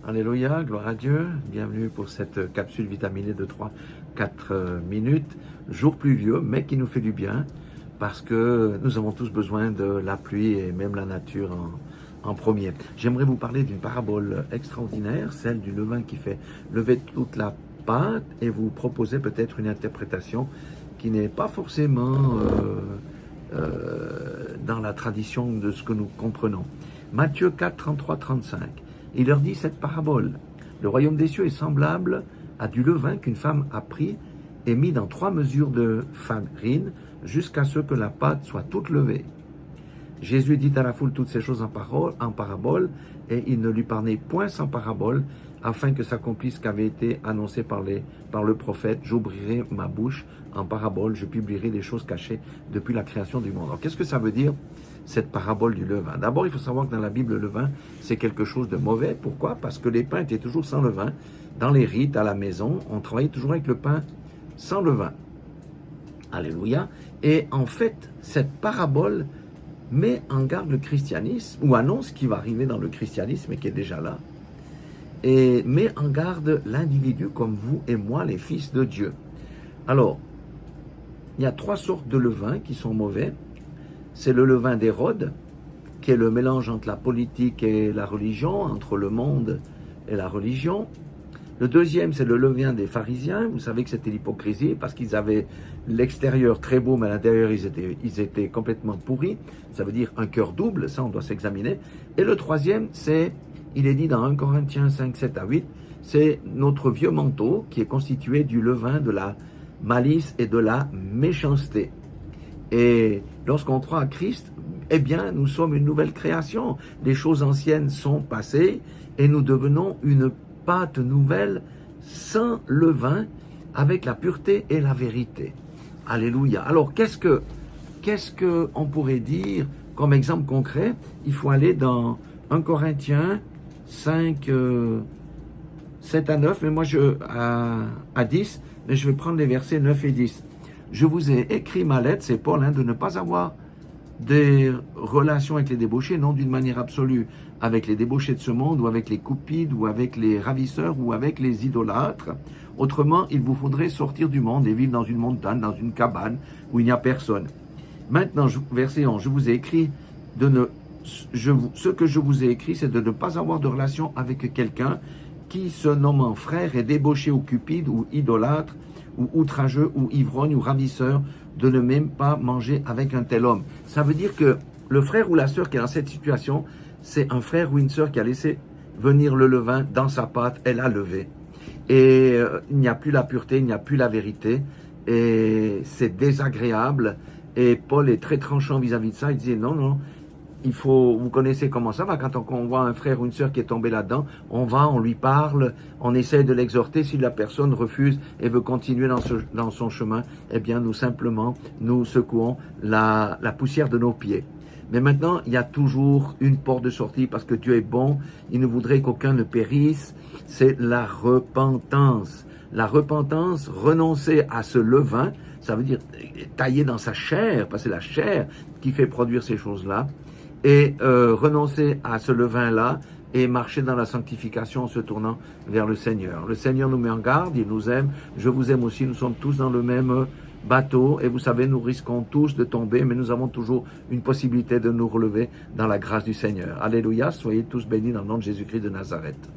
Alléluia, gloire à Dieu. Bienvenue pour cette capsule vitaminée de 3-4 minutes. Jour pluvieux, mais qui nous fait du bien parce que nous avons tous besoin de la pluie et même la nature en premier. J'aimerais vous parler d'une parabole extraordinaire, celle du levain qui fait lever toute la pâte et vous proposer peut-être une interprétation qui n'est pas forcément dans la tradition de ce que nous comprenons. Matthieu 4, 33, 35. Il leur dit cette parabole. Le royaume des cieux est semblable à du levain qu'une femme a pris et mis dans 3 mesures de farine jusqu'à ce que la pâte soit toute levée. Jésus dit à la foule toutes ces choses en parabole et il ne lui parlait point sans parabole afin que s'accomplisse ce qui avait été annoncé par le prophète. J'ouvrirai ma bouche en parabole, je publierai des choses cachées depuis la création du monde. Alors qu'est-ce que ça veut dire cette parabole du levain? D'abord, il faut savoir que dans la Bible, le levain, c'est quelque chose de mauvais. Pourquoi? Parce que les pains étaient toujours sans levain. Dans les rites, à la maison, on travaillait toujours avec le pain sans levain. Alléluia. Et en fait, cette parabole met en garde le christianisme, ou annonce ce qui va arriver dans le christianisme et qui est déjà là, et met en garde l'individu comme vous et moi, les fils de Dieu. Alors, il y a 3 sortes de levain qui sont mauvais. C'est le levain d'Hérode, qui est le mélange entre la politique et la religion, entre le monde et la religion. Le deuxième, c'est le levain des pharisiens. Vous savez que c'était l'hypocrisie, parce qu'ils avaient l'extérieur très beau, mais à l'intérieur, ils étaient complètement pourris. Ça veut dire un cœur double, ça on doit s'examiner. Et le troisième, il est dit dans 1 Corinthiens 5, 7 à 8, c'est notre vieux manteau qui est constitué du levain de la malice et de la méchanceté. Et lorsqu'on croit à Christ, eh bien, nous sommes une nouvelle création. Les choses anciennes sont passées et nous devenons une pâte nouvelle sans levain avec la pureté et la vérité. Alléluia. Alors, qu'est-ce que on pourrait dire comme exemple concret? Il faut aller dans 1 Corinthiens 5, 7 à 9, mais moi à 10, mais je vais prendre les versets 9 et 10. Je vous ai écrit ma lettre, c'est Paul, de ne pas avoir des relations avec les débauchés, non d'une manière absolue, avec les débauchés de ce monde, ou avec les cupides, ou avec les ravisseurs, ou avec les idolâtres. Autrement, il vous faudrait sortir du monde et vivre dans une montagne, dans une cabane, où il n'y a personne. Maintenant, verset 11, je vous ai écrit ce que je vous ai écrit, c'est de ne pas avoir de relation avec quelqu'un qui, se nommant frère, est débauché ou cupide, ou idolâtre, ou outrageux, ou ivrogne, ou ravisseur, de ne même pas manger avec un tel homme. Ça veut dire que le frère ou la sœur qui est dans cette situation, c'est un frère ou une sœur qui a laissé venir le levain dans sa pâte, elle a levé. Et il n'y a plus la pureté, il n'y a plus la vérité, et c'est désagréable. Et Paul est très tranchant vis-à-vis de ça, il disait non, vous connaissez comment ça va, quand on voit un frère ou une sœur qui est tombé là-dedans, on lui parle, on essaie de l'exhorter. Si la personne refuse et veut continuer dans son chemin, eh bien nous secouons la poussière de nos pieds. Mais maintenant, il y a toujours une porte de sortie parce que Dieu est bon, il ne voudrait qu'aucun ne périsse, c'est la repentance. La repentance, renoncer à ce levain, ça veut dire tailler dans sa chair, parce que c'est la chair qui fait produire ces choses-là, et renoncer à ce levain-là et marcher dans la sanctification en se tournant vers le Seigneur. Le Seigneur nous met en garde, il nous aime, je vous aime aussi, nous sommes tous dans le même bateau et vous savez, nous risquons tous de tomber, mais nous avons toujours une possibilité de nous relever dans la grâce du Seigneur. Alléluia, soyez tous bénis dans le nom de Jésus-Christ de Nazareth.